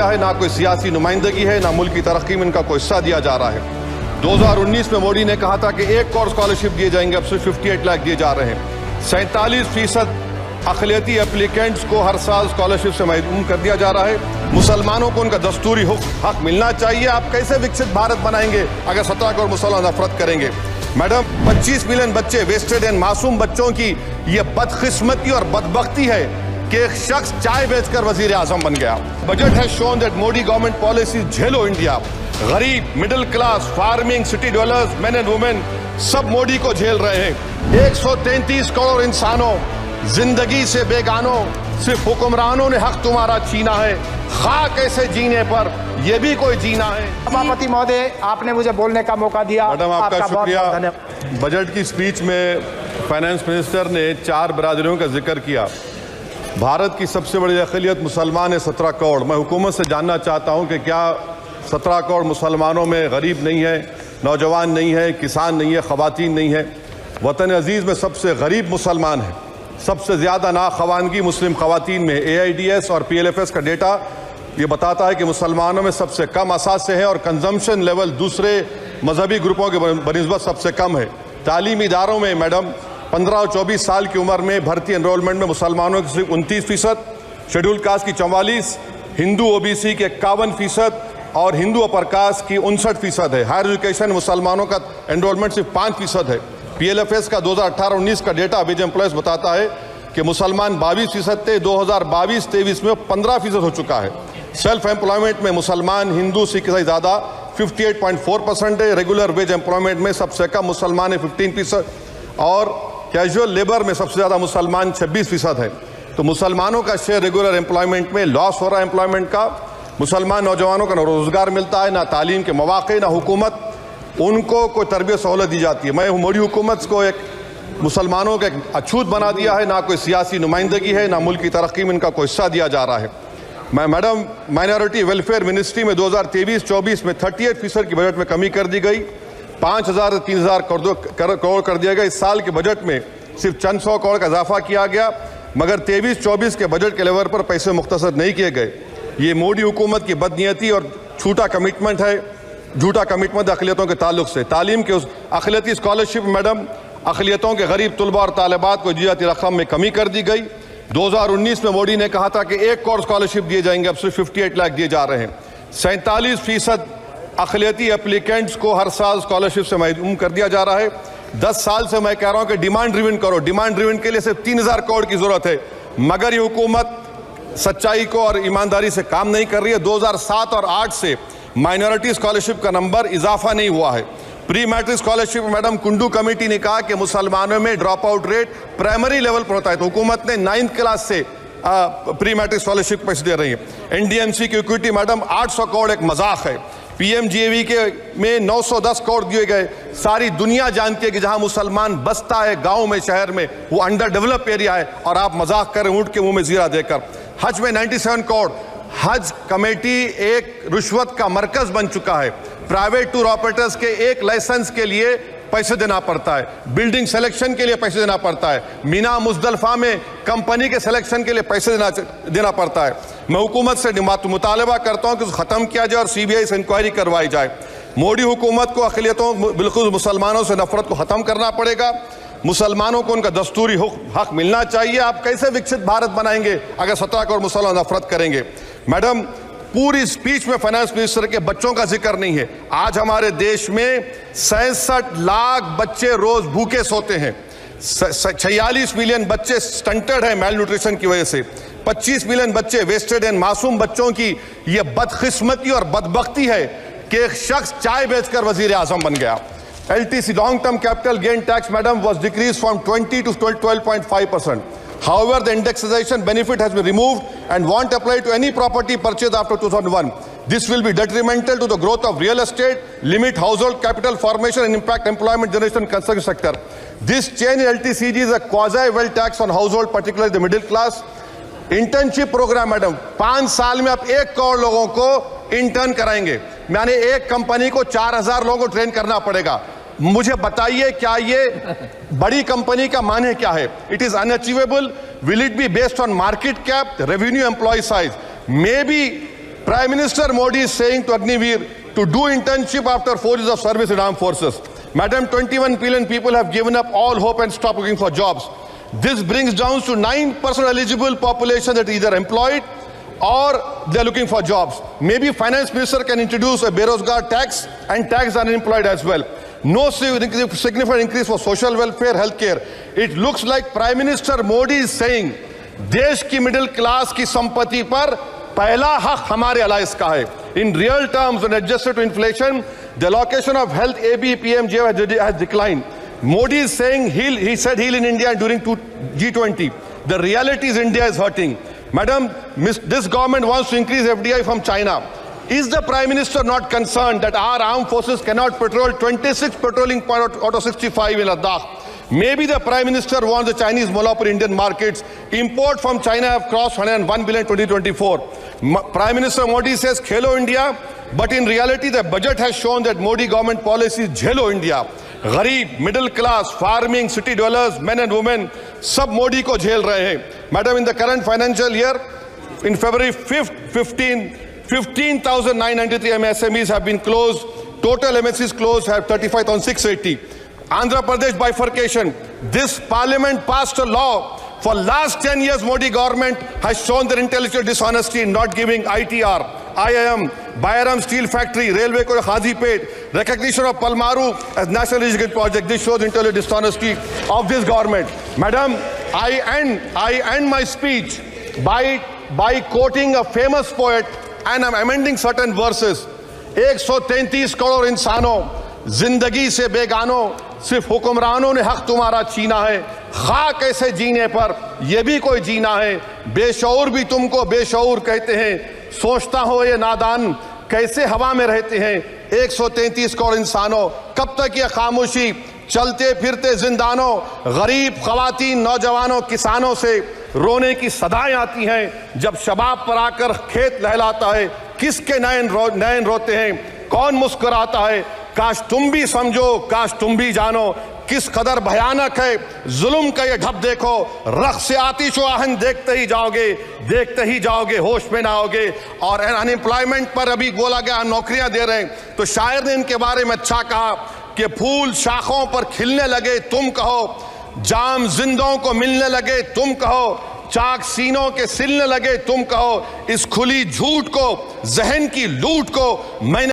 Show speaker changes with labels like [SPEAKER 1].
[SPEAKER 1] दिया है, ना कोई सियासी नुमाइंदगी है, ना मुल्क की तरक्की में इनका कोई हिस्सा दिया जा रहा है। 2019 में मोदी ने कहा था कि 1 करोड़ स्कॉलरशिप दिए जाएंगे, अब सिर्फ 58 लाख दिए जा रहे हैं। 47% अक़लियती एप्लीकेंट्स को हर साल स्कॉलरशिप से महरूम कर दिया जा रहा है। मुसलमानों को उनका दस्तूरी हक मिलना चाहिए। आप कैसे विकसित भारत बनाएंगे अगर 17 करोड़ मुसलमान नफरत करेंगे? मैडम, 25 मिलियन बच्चे वेस्टेड एंड मासूम बच्चों की ये बदकिस्मती और बदबख्ती है कि एक शख्स चाय बेचकर वजीर आजम बन गया। Budget has shown that Modi government policy झेलो इंडिया। गरीब, middle class, farming, city developers, men and women सब मोदी को झेल रहे हैं। 133 करोड़ इंसानों जिंदगी से बेगानों, सिर्फ हुक्मरानों ने हक तुम्हारा छीना है। खाक ऐसे जीने पर यह भी कोई जीना है।
[SPEAKER 2] सभापति महोदय, आपने मुझे बोलने का मौका दिया।
[SPEAKER 1] मैडम, आपका शुक्रिया। बजट की स्पीच में फाइनेंस मिनिस्टर ने 4 बिरादरियों का जिक्र किया। भारत की सबसे बड़ी अक़लियत मुसलमान है, 17 करोड़। मैं हुकूमत से जानना चाहता हूं कि क्या 17 करोड़ मुसलमानों में गरीब नहीं है, नौजवान नहीं है, किसान नहीं है, ख़वातीन नहीं है? वतन अजीज़ में सबसे गरीब मुसलमान है। सबसे ज़्यादा नाखवानगी मुस्लिम ख़वातीन में। AIDS और PLFS का डेटा ये बताता है कि मुसलमानों में सबसे कम असासे हैं और कंजम्पशन लेवल दूसरे मजहबी ग्रुपों के बनिस्बत सबसे कम है। तालीमी इदारों में मैडम 15 और 24 साल की उम्र में भर्ती एनरोलमेंट में मुसलमानों की सिर्फ 29%, शेड्यूल कास्ट की 44%, हिंदू OBC के 51% और हिंदू अपर कास्ट की 59% है। हायर एजुकेशन मुसलमानों का एनरोलमेंट सिर्फ 5% है। PLFS का 2018-19 का डेटा वेज एम्प्लॉयज बताता है कि मुसलमान 22% थे, 2022-23 में 15% हो चुका है। सेल्फ एम्प्लॉयमेंट में मुसलमान हिंदू सिख से ज़्यादा 58.4% है। रेगुलर वेज एम्प्लॉयमेंट में सबसे कम मुसलमान है 15% और कैजुअल लेबर में सबसे ज़्यादा मुसलमान 26% है। तो मुसलमानों का शेयर रेगुलर एम्प्लॉयमेंट में लॉस हो रहा है एम्प्लॉयमेंट का। मुसलमान नौजवानों का ना रोज़गार मिलता है, ना तालीम के मौक़े, ना हुकूमत उनको कोई तरबियत सहूलत दी जाती है। मैं मोदी हुकूमत को एक मुसलमानों का एक अछूत बना दिया है, ना कोई सियासी नुमाइंदगी है, ना मुल्क की तरक्की में इनका कोई हिस्सा दिया जा रहा है। मैं मैडम, माइनॉरिटी वेलफेयर मिनिस्ट्री में 2023-24 में 38% की बजट में कमी कर दी गई। 5,000 से 3,000 करोड़ कर दिया गया। इस साल के बजट में सिर्फ चंद 100 करोड़ का इजाफा किया गया, मगर 23-24 के बजट के लेवल पर पैसे मुख्तसर नहीं किए गए। ये मोदी हुकूमत की बदनीयती और झूठा कमिटमेंट है, झूठा कमिटमेंट अक़लियतों के ताल्लुक से। तालीम के उस अक़लियती स्कॉलरशिप मैडम, अक़लियतों के गरीब तलबा और तालिबात को दी जाती रकम में कमी कर दी गई। 2019 में मोदी ने कहा था कि 1 करोड़ स्कॉलरशिप दिए जाएंगे, अब सिर्फ 58 लाख दिए जा रहे हैं। 47% अक़लियती एप्लीकेंट्स को हर साल स्कॉलरशिप से महरूम कर दिया जा रहा है। 10 साल से मैं कह रहा हूं कि डिमांड ड्रिवन करो। डिमांड ड्रिवन के लिए सिर्फ 3,000 करोड़ की जरूरत है, मगर ये हुकूमत सच्चाई को और ईमानदारी से काम नहीं कर रही है। 2007 और 8 से माइनॉरिटी स्कॉलरशिप का नंबर इजाफा नहीं हुआ है। Pre matric scholarship madam, Kundu committee ने कहा कि मुसलमानों में drop out rate primary level पर होता है, तो हुकूमत ने 9th क्लास से प्री मैट्रिक स्कॉलरशिप पैसे दे रही है। NDMC की इक्विटी मैडम 800 करोड़ एक मजाक है। PMGAV के में 910 करोड़ दिए गए। सारी दुनिया जानती है कि जहां मुसलमान बसता है गांव में, शहर में, वो अंडर डेवलप एरिया है और आप मजाक करें ऊँट के मुंह में जीरा देकर। हज में 97 करोड़। हज कमेटी एक रिश्वत का मरकज बन चुका है। प्राइवेट टूर ऑपरेटर्स के एक लाइसेंस के लिए पैसे देना पड़ता है, बिल्डिंग सिलेक्शन के लिए पैसे देना पड़ता है, मीना मुजदलफा में कंपनी के सिलेक्शन के लिए पैसे देना पड़ता है। मैं हुकूमत से मुतालबा करता हूं कि ख़त्म किया जाए और CBI से इंक्वायरी करवाई जाए। मोदी हुकूमत को अक़लियतों, बिल्कुल मुसलमानों से नफरत को ख़त्म करना पड़ेगा। मुसलमानों को उनका दस्तूरी हक मिलना चाहिए। आप कैसे विकसित भारत बनाएंगे अगर 17 करोड़ मुसलमान नफरत करेंगे? मैडम, पूरी स्पीच में फाइनेंस मिनिस्टर के बच्चों का जिक्र नहीं है। आज हमारे देश में 66 लाख बच्चे रोज भूखे सोते हैं। 46 मिलियन बच्चे स्टंटेड हैं मेल न्यूट्रिशन की वजह से। 25 मिलियन बच्चे वेस्टेड एंड मासूम बच्चों की यह बदकिस्मती और बदबख्ती है कि एक शख्स चाय बेचकर वजीर आजम बन गया। LTC long term capital gain tax madam was decreased from 20 to 12.5%. However, the indexation benefit has been removed and won't apply to any property purchased after 2001. This will be detrimental to the growth of real estate, limit household capital formation and impact employment generation in construction sector. This change in LTCG is a quasi-wealth tax on household, particularly the middle class. Internship programme madam, 5 साल में आप 1 करोड़ लोगों को intern कराएंगे, यानी एक company को 4,000 लोगों को ट्रेन करना पड़ेगा। मुझे बताइए, क्या ये बड़ी कंपनी का माने क्या है? It is unachievable. Will it be based on market cap, revenue, employ size? May be Prime Minister Modi is saying to Agniveer to do internship after 4 years of service in armed forces. Madam, 21 billion people have given up all hope and stopped looking for jobs. This brings down to 9% eligible population that are either employed or they're looking for jobs. Maybe Finance Minister can introduce a Berozgar tax and tax unemployed as well. No significant increase for social welfare, healthcare. It looks like Prime Minister Modi is saying, देश की middle class की संपत्ति पर पहला हक हमारे allies का है. In real terms, when adjusted to inflation, the allocation of health ABPMJ has declined. Modi is saying he said heal in India during G20. The reality is India is hurting. Madam, this government wants to increase FDI from China. Is the Prime Minister not concerned that our armed forces cannot patrol 26 patrolling point out of 65 in Ladakh? Maybe the Prime Minister wants the Chinese monopoly Indian markets. Import from China have crossed 101 billion 2024. Prime Minister Modi says Khelo India, but in reality the budget has shown that Modi government policy is Jhelo India. गरीब, middle class, farming, city dwellers, men and women, सब मोदी को झेल रहे हैं. Madam, in the current financial year, in February 5th, 15,993 MSMEs have been closed. Total MSCs closed have 35,680. Andhra Pradesh bifurcation. This parliament passed a law. For last 10 years, Modi government has shown their intellectual dishonesty in not giving ITR, IIM, Bayaram Steel Factory, Railway Code Khadipet, recognition of Palmaru as National Education Project. This shows intellectual dishonesty of this government. Madam, I end my speech by quoting a famous poet, and I'm amending certain verses. 133 crore इंसानों, जिंदगी से बेगानों, सिर्फ हुक्मरानों ने हक तुम्हारा छीना है. खाक ऐसे जीने पर यह भी कोई जीना है. बेशऊर भी तुमको बेशऊर कहते हैं. सोचता हो ये नादान कैसे हवा में रहते हैं. 133 करोड़ इंसानों, कब तक ये खामोशी? चलते फिरते जिंदानों, गरीब खवातीन, नौजवानों, किसानों से रोने की सदाएं आती हैं. जब शबाब पर आकर खेत लहलाता है, किसके नयन रोते हैं, कौन मुस्कुराता है? काश तुम भी समझो, काश तुम भी जानो किस कदर भयानक है जुल्म का ये ढब. देखो रख से आतिश व आहन देखते ही जाओगे, होश में ना आओगे. और अनएम्प्लॉयमेंट पर अभी बोला गया हम नौकरियां दे रहे हैं, तो शायर ने इनके बारे में अच्छा कहा कि फूल शाखों पर खिलने लगे तुम कहो, जाम जिंदों को मिलने लगे तुम कहो, चाक सीनों के सिलने लगे तुम कहो. इस खुली झूठ को, जहन की लूट को मैंने